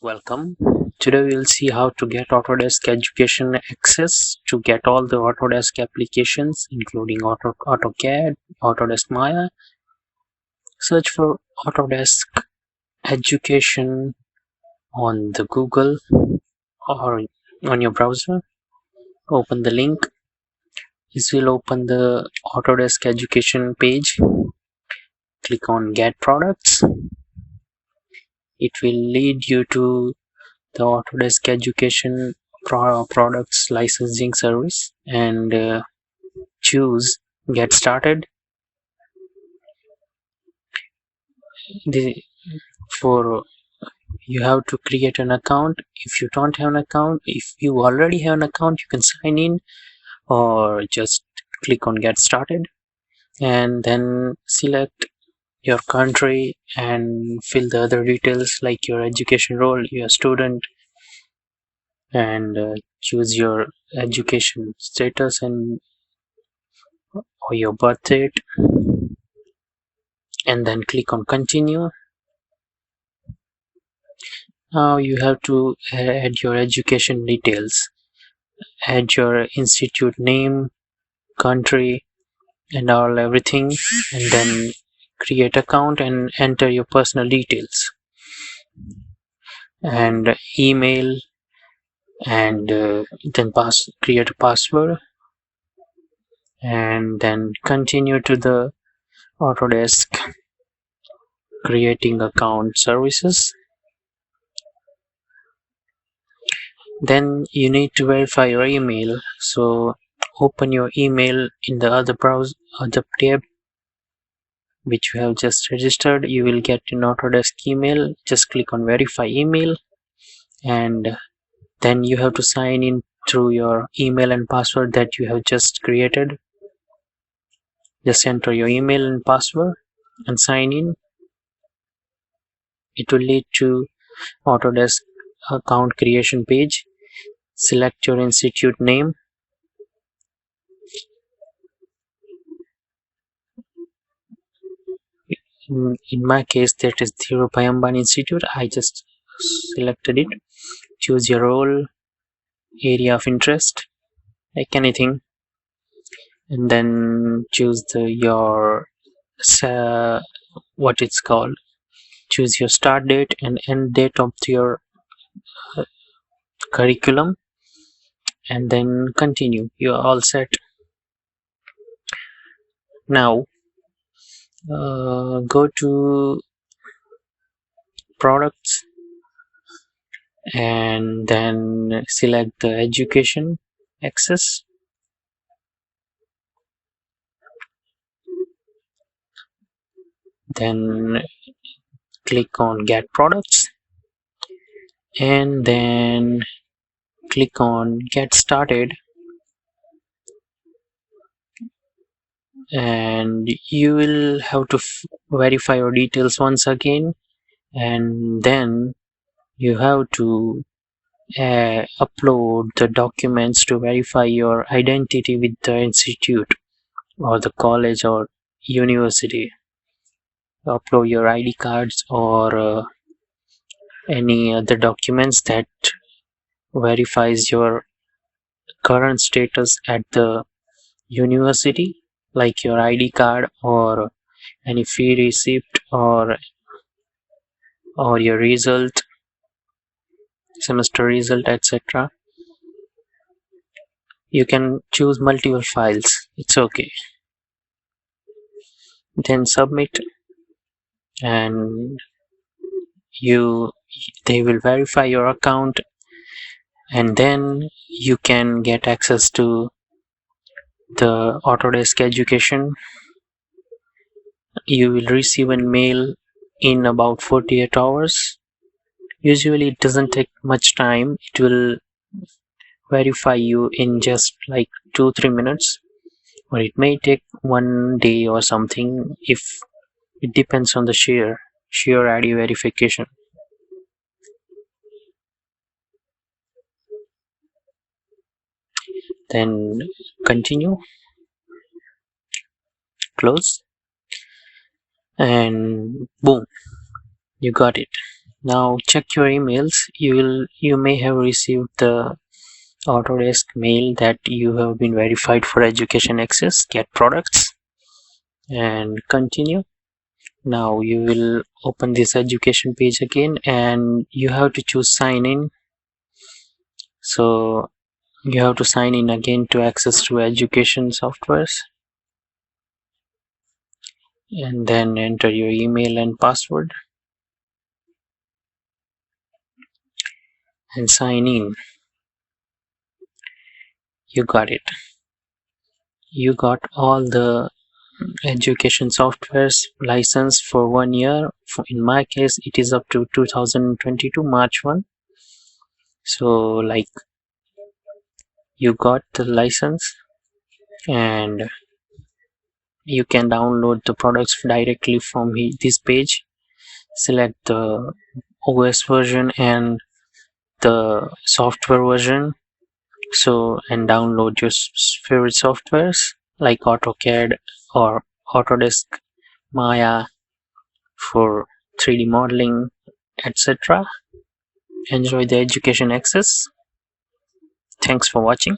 Welcome. Today we will see how to get Autodesk Education access to get all the Autodesk applications including Autocad, Autodesk Maya. Search for Autodesk Education on the Google or on your browser. Open the link. This will open the Autodesk Education page. Click on Get Products. It will lead you to the Autodesk Education products licensing service and choose Get Started. The, for you have to create an account. If you don't have an account, if you already have an account, you can sign in or just click on Get Started and then select your country and fill the other details like your education role, your student, and choose your education status and or your birth date, and then click on continue. Now you have to add your education details, add your institute name, country, and all everything, and then create account and enter your personal details and email, and then create a password, and then continue to the Autodesk creating account services. Then you need to verify your email, so open your email in the other tab which you have just registered. You will get an Autodesk email. Just click on verify email, and then you have to sign in through your email and password that you have just created. Just enter your email and password and sign in. It will lead to Autodesk account creation page. Select your institute name. In my case, that is Dhirubhai Ambani Institute. I just selected it. Choose your role, area of interest, like anything, and then choose your what it's called. Choose your start date and end date of your curriculum, and then continue. You're all set. Now go to products and then select the education access. Then click on get products and then click on get started, and you will have to verify your details once again, and then you have to upload the documents to verify your identity with the institute or the college or university. Upload your ID cards or any other documents that verifies your current status at the university, like your ID card or any fee receipt or your result, semester result, etc. You can choose multiple files, it's okay. Then submit, and they will verify your account, and then you can get access to the Autodesk Education. You will receive a mail in about 48 hours. Usually it doesn't take much time. It will verify you in just like 2-3 minutes, or it may take 1 day or something. If it depends on the sheer ID verification. Then continue, close, and boom, you got it. Now check your emails. You may have received the Autodesk mail that you have been verified for education access. Get products and continue. Now you will open this education page again, and you have to choose sign in. So you have to sign in again to access to education softwares, and then enter your email and password and sign in. You got it. You got all the education softwares license for 1 year. In my case, it is up to 2022 March 1. So like, you got the license, and you can download the products directly from this page. Select the OS version and the software version, so and download your favorite softwares like AutoCAD or Autodesk Maya for 3D modeling, etc. Enjoy the education access. Thanks for watching.